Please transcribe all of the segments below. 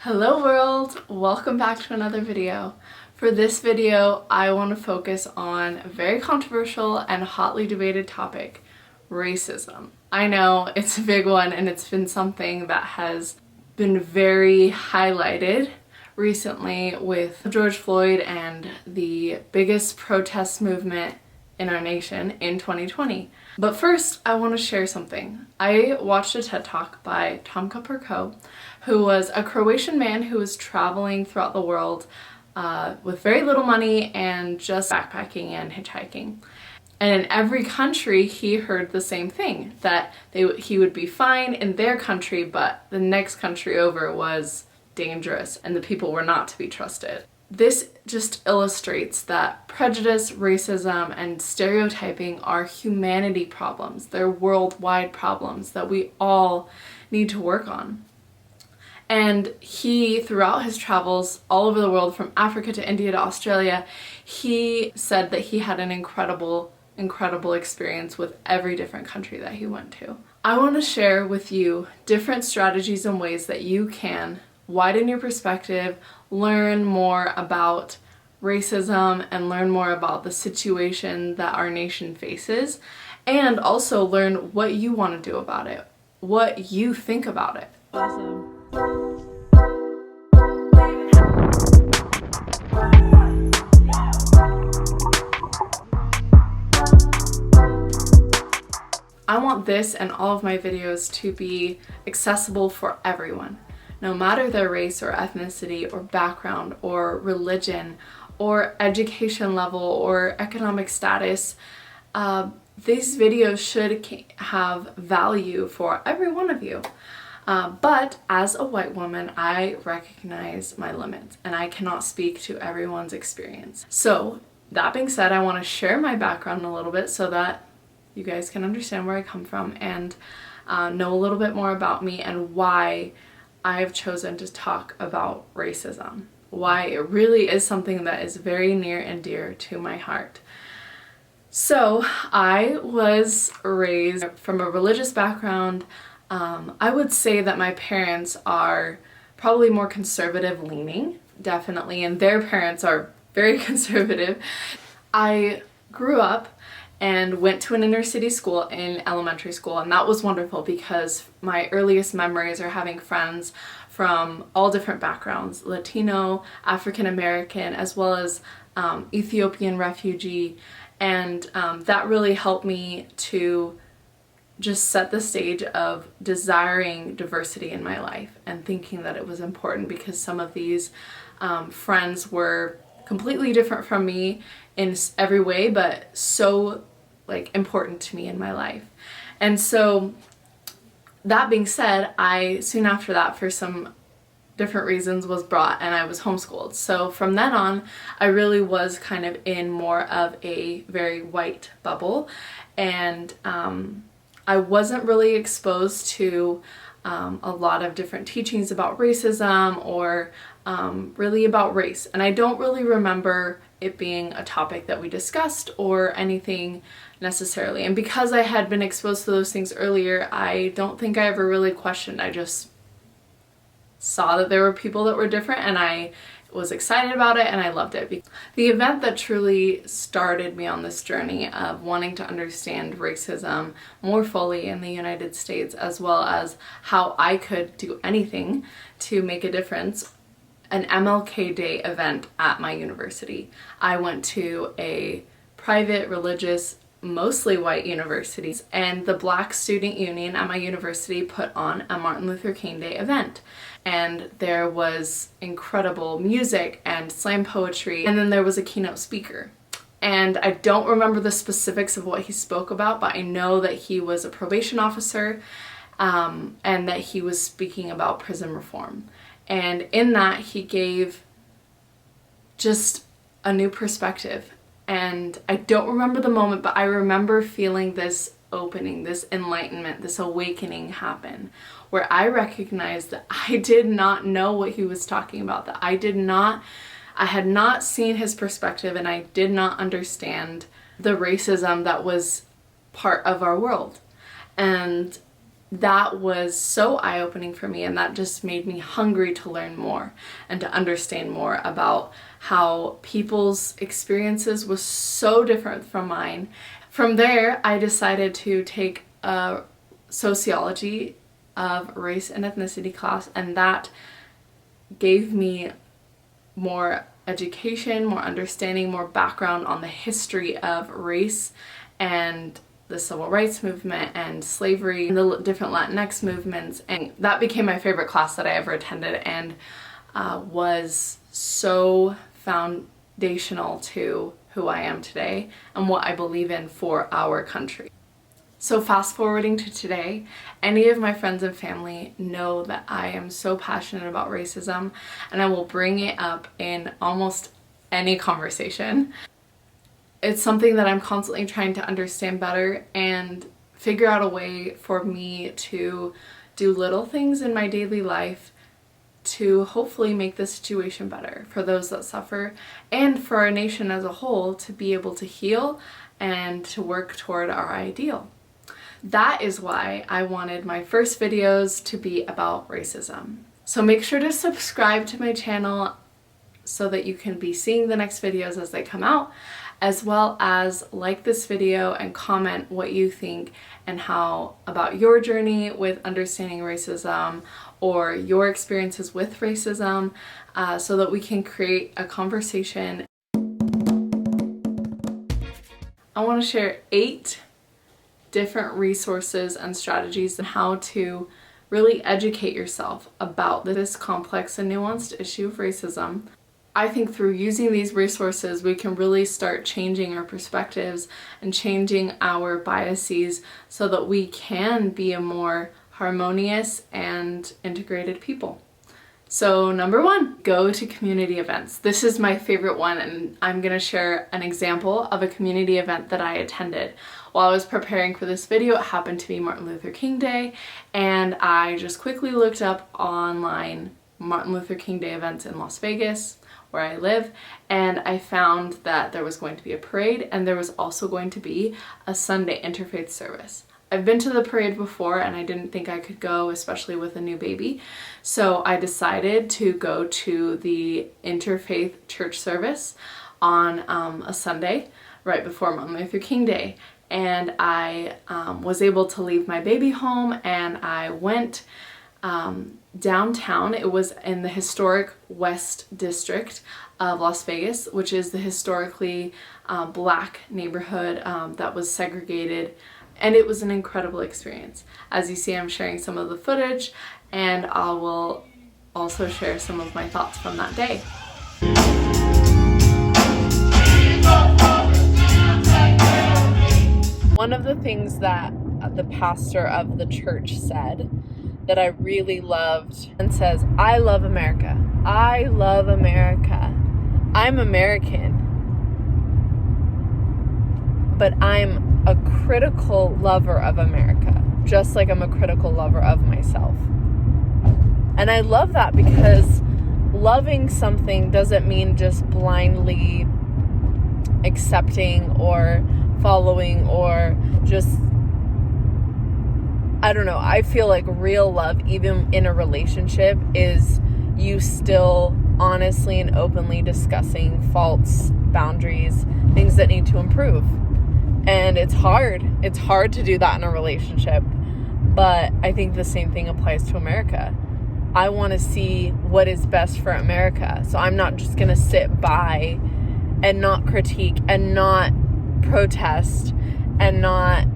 Hello world! Welcome back to another video. For this video, I want to focus on a very controversial and hotly debated topic, racism. I know it's a big one and it's been something that has been very highlighted recently with George Floyd and the biggest protest movement in our nation in 2020. But first, I want to share something. I watched a TED Talk by Tom Perko, who was a Croatian man who was traveling throughout the world with very little money and just backpacking and hitchhiking. And in every country, he heard the same thing, that he would be fine in their country, but the next country over was dangerous and the people were not to be trusted. This just illustrates that prejudice, racism, and stereotyping are humanity problems. They're worldwide problems that we all need to work on. And he, throughout his travels all over the world, from Africa to India to Australia, he said that he had an incredible experience with every different country that he went to. I want to share with you different strategies and ways that you can widen your perspective, learn more about racism, and learn more about the situation that our nation faces, and also learn what you want to do about it, what you think about it. Awesome. I want this and all of my videos to be accessible for everyone, no matter their race or ethnicity or background or religion or education level or economic status. These videos should have value for every one of you. But as a white woman, I recognize my limits and I cannot speak to everyone's experience. So that being said, I want to share my background a little bit so that you guys can understand where I come from and know a little bit more about me and why I've chosen to talk about racism, why it really is something that is very near and dear to my heart. So I was raised from a religious background. I would say that my parents are probably more conservative leaning, definitely, and their parents are very conservative. I grew up and went to an inner city school in elementary school, and that was wonderful because my earliest memories are having friends from all different backgrounds, Latino, African American, as well as Ethiopian refugee, and that really helped me to just set the stage of desiring diversity in my life and thinking that it was important because some of these friends were completely different from me in every way, but so important to me in my life. And so that being said, I soon after that, for some different reasons, was brought and I was homeschooled. So from then on, I really was kind of in more of a very white bubble, and I wasn't really exposed to a lot of different teachings about racism or really about race. And I don't really remember it being a topic that we discussed or anything necessarily. And because I had been exposed to those things earlier, I don't think I ever really questioned. I just saw that there were people that were different and I was excited about it and I loved it. The event that truly started me on this journey of wanting to understand racism more fully in the United States, as well as how I could do anything to make a difference, an MLK Day event at my university. I went to a private, religious, mostly white university, and the Black Student Union at my university put on a Martin Luther King Day event. And there was incredible music and slam poetry, and then there was a keynote speaker. And I don't remember the specifics of what he spoke about, but I know that he was a probation officer and that he was speaking about prison reform. And in that, he gave just a new perspective. And I don't remember the moment, but I remember feeling this opening, this enlightenment, this awakening happen, where I recognized that I did not know what he was talking about, that I had not seen his perspective, and I did not understand the racism that was part of our world. And that was so eye-opening for me, and that just made me hungry to learn more and to understand more about how people's experiences was so different from mine. From there, I decided to take a sociology of race and ethnicity class, and that gave me more education, more understanding, more background on the history of race and the civil rights movement and slavery and the different Latinx movements. And that became my favorite class that I ever attended, and was so foundational to who I am today and what I believe in for our country. So fast forwarding to today, any of my friends and family know that I am so passionate about racism, and I will bring it up in almost any conversation. It's something that I'm constantly trying to understand better and figure out a way for me to do little things in my daily life to hopefully make the situation better for those that suffer, and for our nation as a whole to be able to heal and to work toward our ideal. That is why I wanted my first videos to be about racism. So make sure to subscribe to my channel so that you can be seeing the next videos as they come out, as well as like this video and comment what you think and how about your journey with understanding racism or your experiences with racism, so that we can create a conversation. I want to share 8 different resources and strategies on how to really educate yourself about this complex and nuanced issue of racism. I think through using these resources, we can really start changing our perspectives and changing our biases so that we can be a more harmonious and integrated people. So number 1, go to community events. This is my favorite one, and I'm going to share an example of a community event that I attended. While I was preparing for this video, it happened to be Martin Luther King Day, and I just quickly looked up online Martin Luther King Day events in Las Vegas, where I live, and I found that there was going to be a parade, and there was also going to be a Sunday interfaith service. I've been to the parade before, and I didn't think I could go, especially with a new baby. So I decided to go to the interfaith church service on a Sunday right before Martin Luther King Day. And I was able to leave my baby home, and I went downtown. It was in the historic West District of Las Vegas, which is the historically black neighborhood that was segregated. And it was an incredible experience. As you see, I'm sharing some of the footage, and I will also share some of my thoughts from that day. One of the things that the pastor of the church said that I really loved, and says, "I love America. I love America. I'm American, but I'm a critical lover of America, just like I'm a critical lover of myself." And I love that, because loving something doesn't mean just blindly accepting or following or just, I don't know. I feel like real love, even in a relationship, is you still honestly and openly discussing faults, boundaries, things that need to improve. And it's hard. It's hard to do that in a relationship. But I think the same thing applies to America. I want to see what is best for America. So I'm not just going to sit by and not critique and not protest and not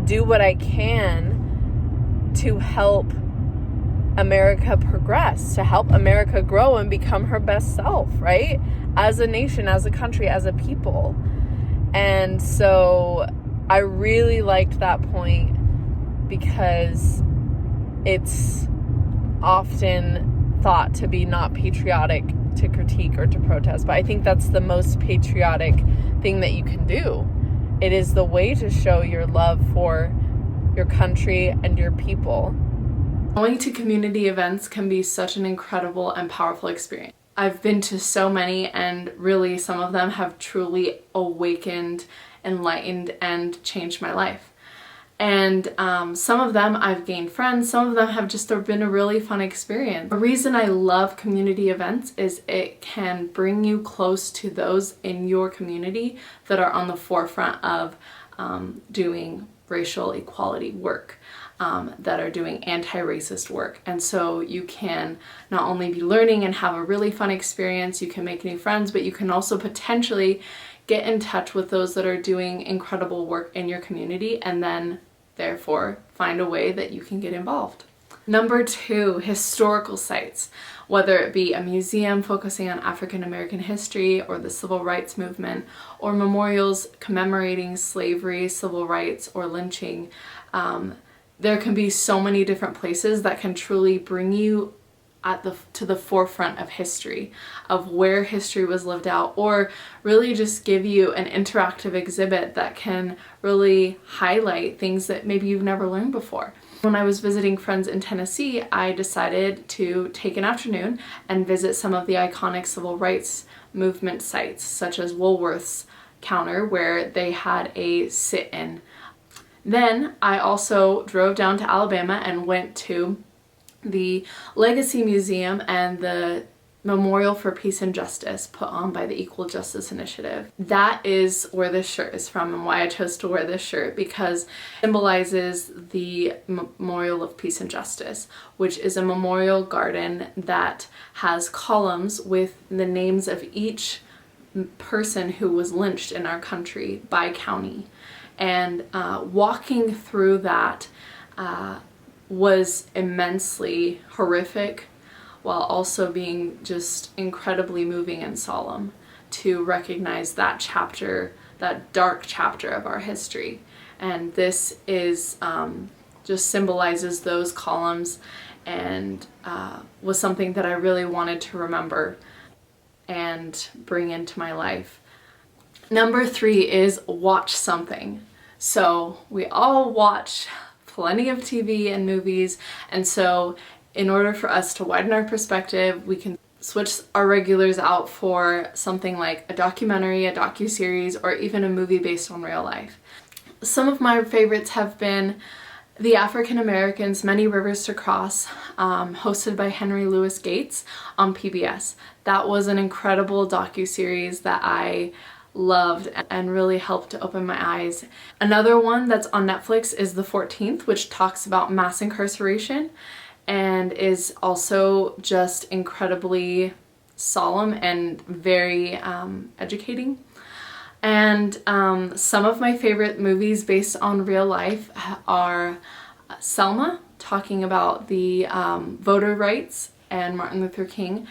do what I can to help America progress, to help America grow and become her best self, right? As a nation, as a country, as a people. And so I really liked that point, because it's often thought to be not patriotic to critique or to protest, but I think that's the most patriotic thing that you can do. It is the way to show your love for your country and your people. Going to community events can be such an incredible and powerful experience. I've been to so many, and really some of them have truly awakened, enlightened, and changed my life. And some of them I've gained friends, some of them have just been a really fun experience. The reason I love community events is it can bring you close to those in your community that are on the forefront of doing racial equality work, that are doing anti-racist work. And so you can not only be learning and have a really fun experience, you can make new friends, but you can also potentially get in touch with those that are doing incredible work in your community, and then therefore find a way that you can get involved. Number 2, historical sites. Whether it be a museum focusing on African American history or the civil rights movement, or memorials commemorating slavery, civil rights, or lynching, there can be so many different places that can truly bring you to the forefront of history, of where history was lived out, or really just give you an interactive exhibit that can really highlight things that maybe you've never learned before. When I was visiting friends in Tennessee, I decided to take an afternoon and visit some of the iconic civil rights movement sites, such as Woolworth's counter, where they had a sit-in. Then I also drove down to Alabama and went to the Legacy Museum and the Memorial for Peace and Justice put on by the Equal Justice Initiative. That is where this shirt is from, and why I chose to wear this shirt, because it symbolizes the Memorial of Peace and Justice, which is a memorial garden that has columns with the names of each person who was lynched in our country by county. And walking through that was immensely horrific, while also being just incredibly moving and solemn to recognize that chapter, that dark chapter of our history. And this is just symbolizes those columns, and was something that I really wanted to remember and bring into my life. Number 3 is watch something. So we all watch plenty of TV and movies, and so in order for us to widen our perspective, we can switch our regulars out for something like a documentary, a docuseries, or even a movie based on real life. Some of my favorites have been The African Americans, Many Rivers to Cross, hosted by Henry Louis Gates on PBS. That was an incredible docuseries that I loved and really helped to open my eyes. Another one that's on Netflix is The 14th, which talks about mass incarceration and is also just incredibly solemn and very educating. And some of my favorite movies based on real life are Selma, talking about the voter rights and Martin Luther King.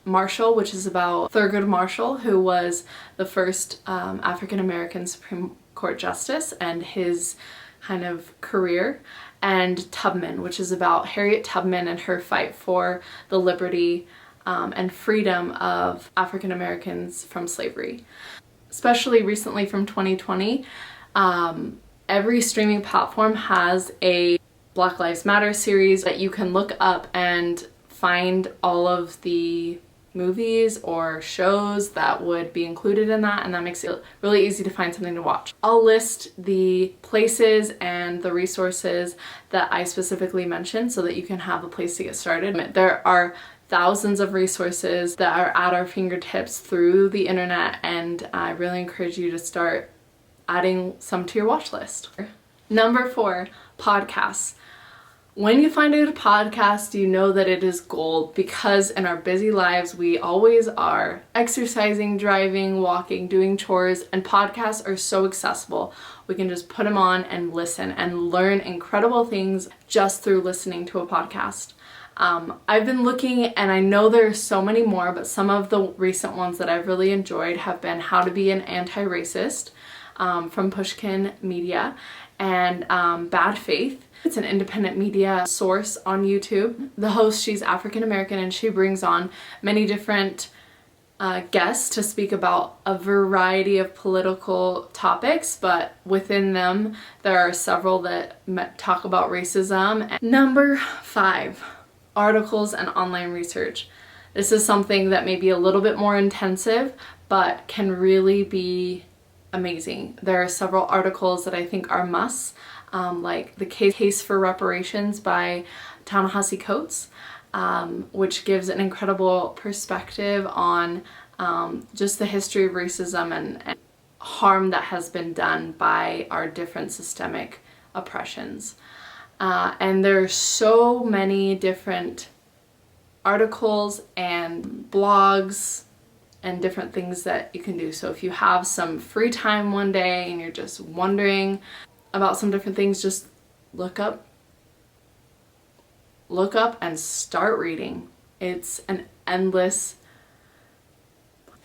Marshall, which is about Thurgood Marshall, who was the first African American Supreme Court Justice and his kind of career. And Tubman, which is about Harriet Tubman and her fight for the liberty and freedom of African Americans from slavery. Especially recently from 2020, every streaming platform has a Black Lives Matter series that you can look up and find all of the movies or shows that would be included in that, and that makes it really easy to find something to watch. I'll list the places and the resources that I specifically mentioned so that you can have a place to get started. There are thousands of resources that are at our fingertips through the internet, and I really encourage you to start adding some to your watch list. Number 4, podcasts. When you find a good podcast, you know that it is gold, because in our busy lives, we always are exercising, driving, walking, doing chores, and podcasts are so accessible. We can just put them on and listen and learn incredible things just through listening to a podcast. I've been looking, and I know there are so many more, but some of the recent ones that I've really enjoyed have been How to Be an Anti-Racist from Pushkin Media, and Bad Faith. It's an independent media source on YouTube. The host, she's African American, and she brings on many different guests to speak about a variety of political topics, but within them there are several that talk about racism. Number 5, articles and online research. This is something that may be a little bit more intensive, but can really be amazing. There are several articles that I think are musts like The Case for Reparations by Ta-Nehisi Coates, which gives an incredible perspective on just the history of racism and harm that has been done by our different systemic oppressions. And there are so many different articles and blogs and different things that you can do. So if you have some free time one day and you're just wondering about some different things, just look up and start reading. It's an endless.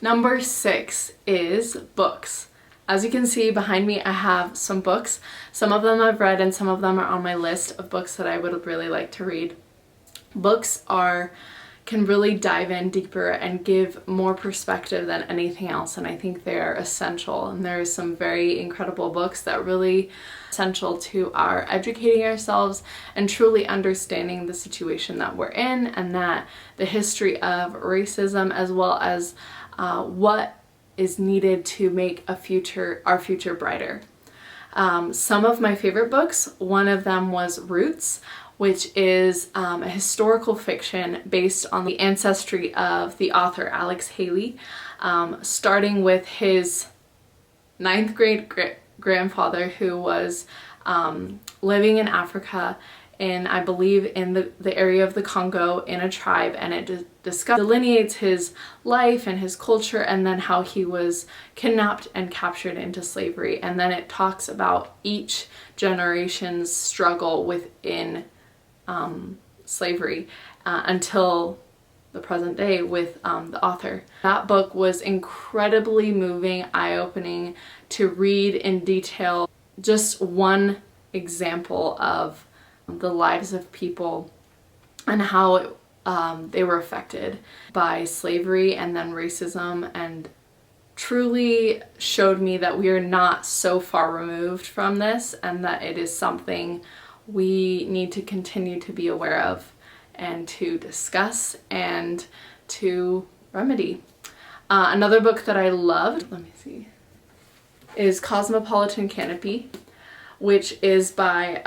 Number 6 is books. As you can see behind me, I have some books. Some of them I've read and some of them are on my list of books that I would really like to read. Books can really dive in deeper and give more perspective than anything else, and I think they're essential. And there are some very incredible books that really essential to our educating ourselves and truly understanding the situation that we're in, and that the history of racism, as well as what is needed to make our future brighter. Some of my favorite books, one of them was Roots, which is a historical fiction based on the ancestry of the author Alex Haley, starting with his 9th grade grandfather who was living in Africa in, I believe, in the area of the Congo in a tribe, and it delineates his life and his culture, and then how he was kidnapped and captured into slavery. And then it talks about each generation's struggle within slavery until the present day with the author. That book was incredibly moving, eye-opening to read in detail. Just one example of the lives of people and how they were affected by slavery and then racism, and truly showed me that we are not so far removed from this, and that it is something we need to continue to be aware of and to discuss and to remedy. Another book that I loved, is Cosmopolitan Canopy, which is by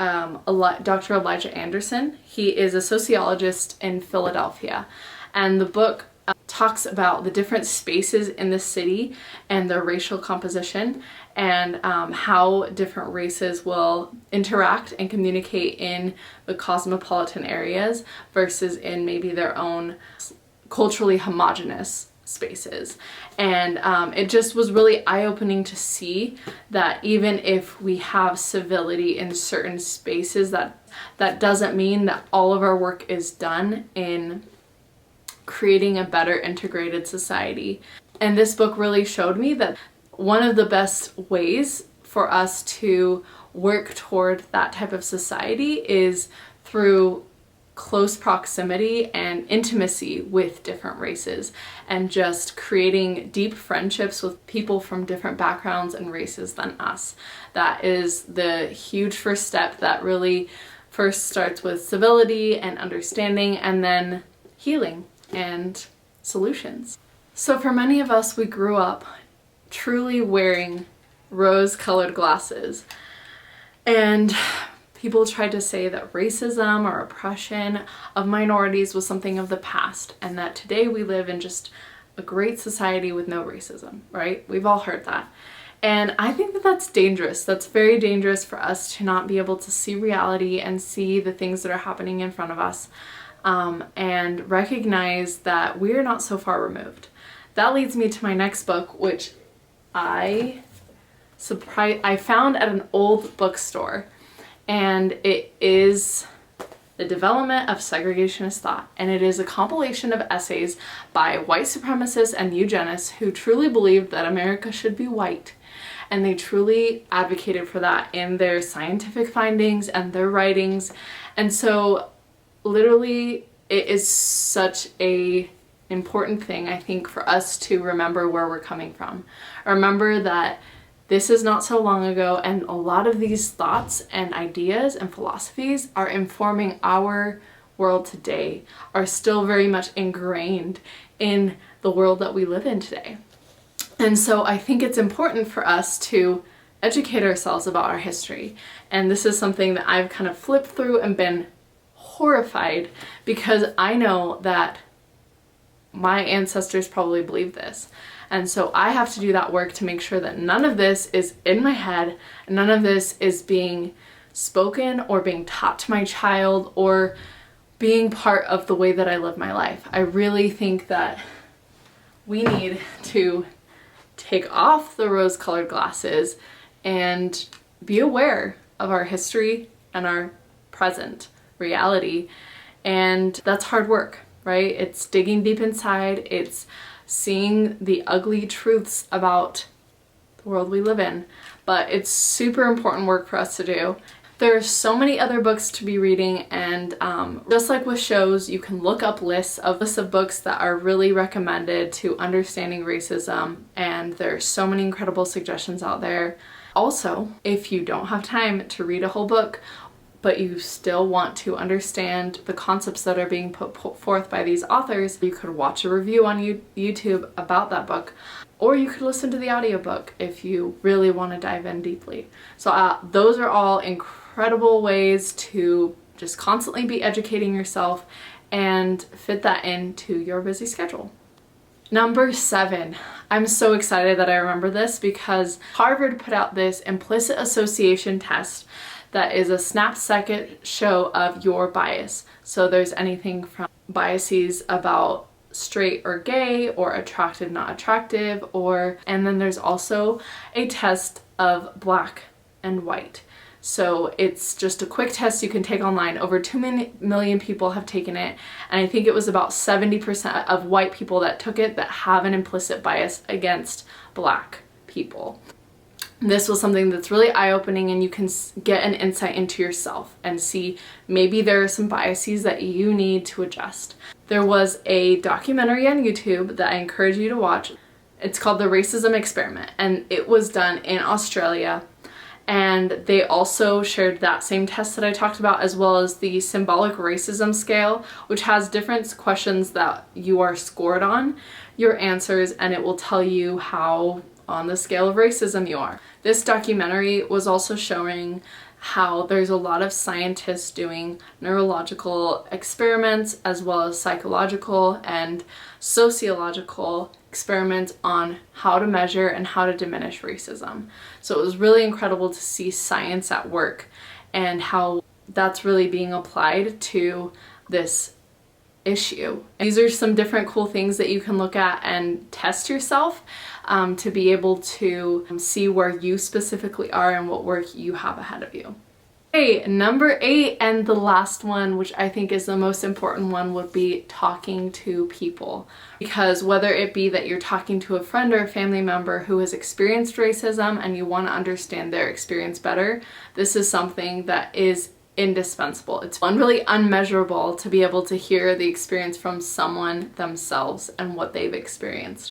Dr. Elijah Anderson. He is a sociologist in Philadelphia, and the book talks about the different spaces in the city and their racial composition, and how different races will interact and communicate in the cosmopolitan areas versus in maybe their own culturally homogenous spaces. And it just was really eye-opening to see that even if we have civility in certain spaces, that doesn't mean that all of our work is done in creating a better integrated society. And this book really showed me that one of the best ways for us to work toward that type of society is through close proximity and intimacy with different races, and just creating deep friendships with people from different backgrounds and races than us. That is the huge first step that really first starts with civility and understanding, and then healing and solutions. So for many of us, we grew up truly wearing rose-colored glasses, and people tried to say that racism or oppression of minorities was something of the past, and that today we live in just a great society with no racism, right? We've all heard that. And I think that that's dangerous. That's very dangerous for us to not be able to see reality and see the things that are happening in front of us, and recognize that we're not so far removed. That leads me to my next book, which I found at an old bookstore, and it is The Development of Segregationist Thought, and it is a compilation of essays by white supremacists and eugenists who truly believed that America should be white, and they truly advocated for that in their scientific findings and their writings. And so literally it is such a important thing, I think, for us to remember where we're coming from. Remember that this is not so long ago, and a lot of these thoughts and ideas and philosophies are informing our world today, are still very much ingrained in the world that we live in today. And so I think it's important for us to educate ourselves about our history. And this is something that I've kind of flipped through and been horrified, because I know that my ancestors probably believed this. And so I have to do that work to make sure that none of this is in my head, and none of this is being spoken or being taught to my child or being part of the way that I live my life. I really think that we need to take off the rose-colored glasses and be aware of our history and our present reality. And that's hard work, right? It's digging deep inside. It's seeing the ugly truths about the world we live in. But it's super important work for us to do. There are so many other books to be reading, and just like with shows, you can look up lists of books that are really recommended to understanding racism, and there are so many incredible suggestions out there. Also, if you don't have time to read a whole book, but you still want to understand the concepts that are being put forth by these authors, you could watch a review on YouTube about that book, or you could listen to the audiobook if you really want to dive in deeply. So those are all incredible ways to just constantly be educating yourself and fit that into your busy schedule. Number 7. I'm so excited that I remember this, because Harvard put out this implicit association test that is a snap-second show of your bias. So there's anything from biases about straight or gay, or attractive, not attractive, and then there's also a test of black and white. So it's just a quick test you can take online. Over 2 million people have taken it, and I think it was about 70% of white people that took it that have an implicit bias against black people. This was something that's really eye-opening, and you can get an insight into yourself and see maybe there are some biases that you need to adjust. There was a documentary on YouTube that I encourage you to watch. It's called The Racism Experiment, and it was done in Australia. And they also shared that same test that I talked about, as well as the symbolic racism scale, which has different questions that you are scored on, your answers, and it will tell you how on the scale of racism you are. This documentary was also showing how there's a lot of scientists doing neurological experiments, as well as psychological and sociological experiments on how to measure and how to diminish racism. So it was really incredible to see science at work and how that's really being applied to this issue. These are some different cool things that you can look at and test yourself to be able to see where you specifically are and what work you have ahead of you. Okay, number 8, and the last one, which I think is the most important one, would be talking to people. Because whether it be that you're talking to a friend or a family member who has experienced racism and you want to understand their experience better, this is something that is indispensable. It's really unmeasurable to be able to hear the experience from someone themselves and what they've experienced.